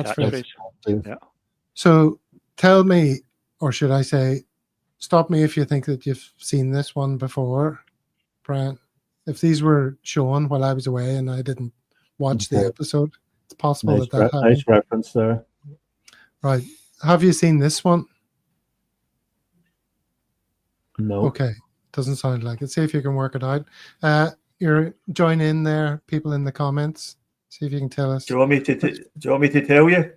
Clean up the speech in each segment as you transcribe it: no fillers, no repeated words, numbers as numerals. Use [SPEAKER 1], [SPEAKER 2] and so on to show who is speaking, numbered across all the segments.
[SPEAKER 1] Catchphrase. Yeah.
[SPEAKER 2] So tell me, or should I say, stop me if you think that you've seen this one before, Brian. If these were shown while I was away and I didn't watch the episode, it's possible that happened.
[SPEAKER 3] Nice reference there.
[SPEAKER 2] Right. Have you seen this one?
[SPEAKER 3] No.
[SPEAKER 2] Okay. Doesn't sound like it. See if you can work it out. Join in there, people in the comments. See if you can tell us.
[SPEAKER 4] Do you want me to tell you?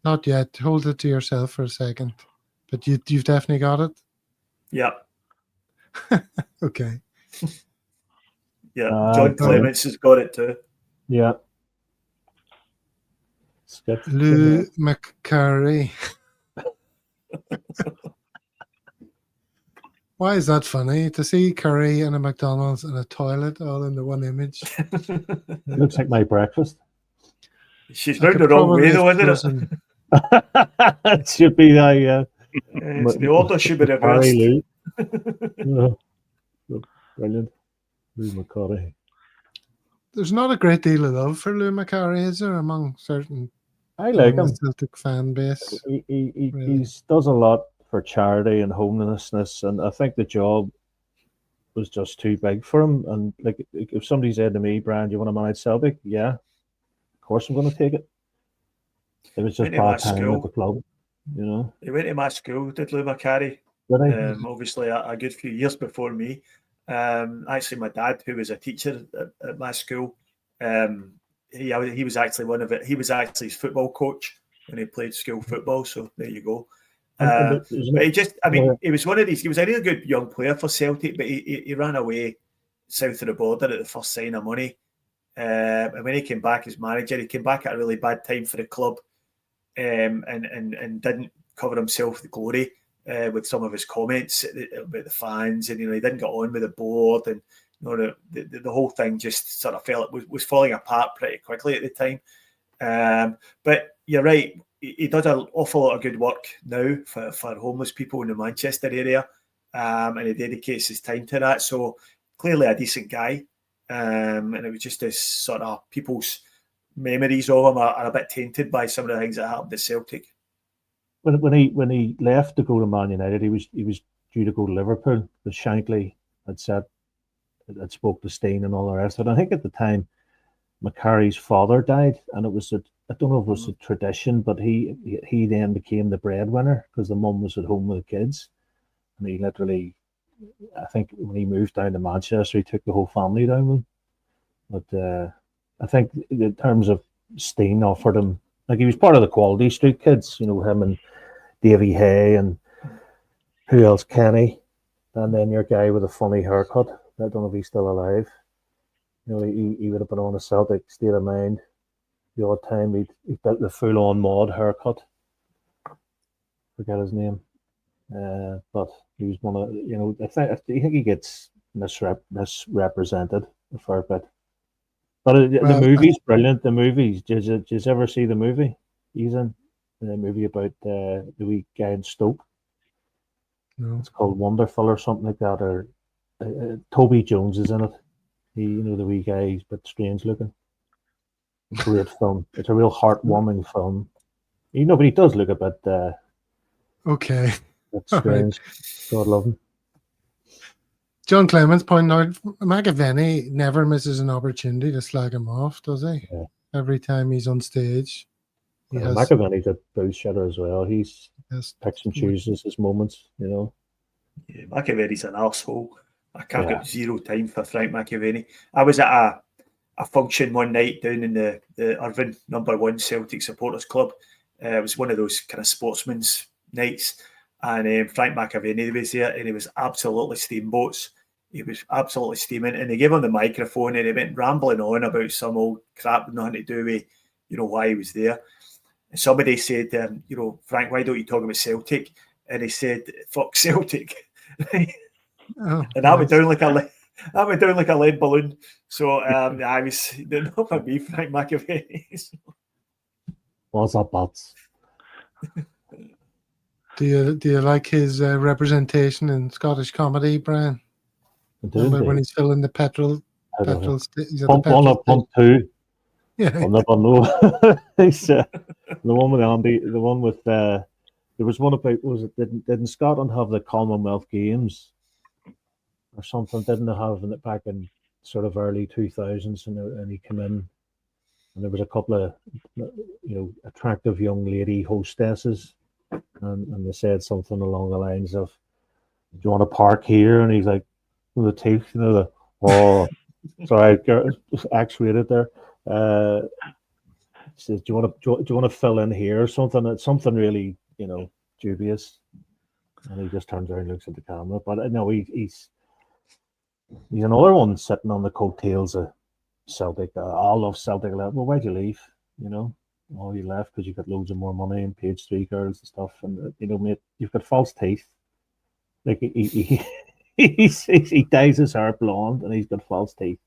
[SPEAKER 2] Not yet. Hold it to yourself for a second. But you've definitely got it?
[SPEAKER 4] Yeah.
[SPEAKER 2] Okay.
[SPEAKER 4] Yeah. John Clements has got it too.
[SPEAKER 3] Yeah.
[SPEAKER 2] Lou McCurry. Why is that funny? To see curry and a McDonald's and a toilet all in the one image.
[SPEAKER 3] It looks like my breakfast.
[SPEAKER 4] She's found the wrong way though, isn't it?
[SPEAKER 3] It should be that, yeah.
[SPEAKER 4] The order should be reversed.
[SPEAKER 3] Brilliant. Lou McCurry.
[SPEAKER 2] There's not a great deal of love for Lou McCurry, is there, among certain
[SPEAKER 3] I like him.
[SPEAKER 2] Celtic fan base?
[SPEAKER 3] He does a lot for charity and homelessness, and I think the job was just too big for him. And like, if somebody said to me, Brian, do you want to manage Celtic? Yeah, of course I'm going to take it. It was just bad time at the club, you know.
[SPEAKER 4] He went to my school, did Lou McCurry. Obviously a good few years before me. Actually, my dad, who was a teacher at my school, he was actually his football coach when he played school football. So there you go. But he was one of these. He was a really good young player for Celtic, but he ran away south of the border at the first sign of money. And when he came back as manager, he came back at a really bad time for the club, and didn't cover himself with glory with some of his comments about the fans, and he didn't get on with the board, and the whole thing just sort of was falling apart pretty quickly at the time. But you're right. He does an awful lot of good work now for homeless people in the Manchester area, and he dedicates his time to that. So clearly a decent guy, and it was just this sort of people's memories of him are a bit tainted by some of the things that happened at Celtic.
[SPEAKER 3] When he left to go to Man United, he was due to go to Liverpool, but Shankly had spoke to Steen and all the rest of it. I think at the time McCarry's father died, and it was I don't know if it was a tradition, but he then became the breadwinner because the mum was at home with the kids. And he literally, I think when he moved down to Manchester, he took the whole family down with him. But I think in terms of Steen offered him, like he was part of the Quality Street kids, him and Davy Hay and who else, Kenny, and then your guy with a funny haircut. I don't know if he's still alive. He would have been on a Celtic State of Mind. The odd time he built the full-on mod haircut. Forget his name, but he was one of I think he gets misrepresented a fair bit. But the movie's brilliant. The movies. Did you ever see the movie? He's in the movie about the wee guy in Stoke.
[SPEAKER 2] No.
[SPEAKER 3] It's called Wonderful or something like that. Or Toby Jones is in it. He, the wee guy, he's a bit strange looking. Great film. It's a real heartwarming film. But he does look a bit.
[SPEAKER 2] Okay.
[SPEAKER 3] That's strange. Right. God love him.
[SPEAKER 2] John Clements pointing out McAvenny never misses an opportunity to slag him off, does he?
[SPEAKER 3] Yeah.
[SPEAKER 2] Every time he's on stage.
[SPEAKER 3] McAvenny's a bullshitter as well. He's picks and chooses his moments,
[SPEAKER 4] Yeah, McAvenny's an arsehole. I can't get zero time for Frank McAvenny. I was at a function one night down in the Irvine #1 Celtic Supporters Club. It was one of those kind of sportsman's nights, and Frank McAvenny was there, and he was absolutely steamboats. He was absolutely steaming, and they gave him the microphone, and he went rambling on about some old crap, nothing to do with why he was there. And somebody said, Frank, why don't you talk about Celtic? And he said, "Fuck Celtic." And that went down like a lead balloon. So I was not for me, Frank McAvenny.
[SPEAKER 3] What's up, buds?
[SPEAKER 2] Do you like his representation in Scottish comedy, Brian? Remember when he's filling the petrol?
[SPEAKER 3] Pump 1 or pump 2?
[SPEAKER 2] Yeah.
[SPEAKER 3] He's, the one with Andy, the one with there was one about, was it didn't Scotland have the Commonwealth Games or something? Didn't they have it back in sort of early 2000s? And he came in, and there was a couple of attractive young lady hostesses, and they said something along the lines of, "Do you want to park here?" And he's like, with the teeth, sorry, X-rated there. He says, "Do you want to fill in here?" Something really, dubious. And he just turns around and looks at the camera. But no, he's another one sitting on the coattails of Celtic. I love Celtic. Well, why'd you leave? Oh, you left because you got loads of more money and page 3 girls and stuff. And mate, you've got false teeth. Like he dyes his hair blonde and he's got false teeth.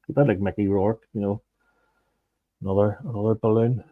[SPEAKER 3] A bit like Mickey Rourke, another balloon.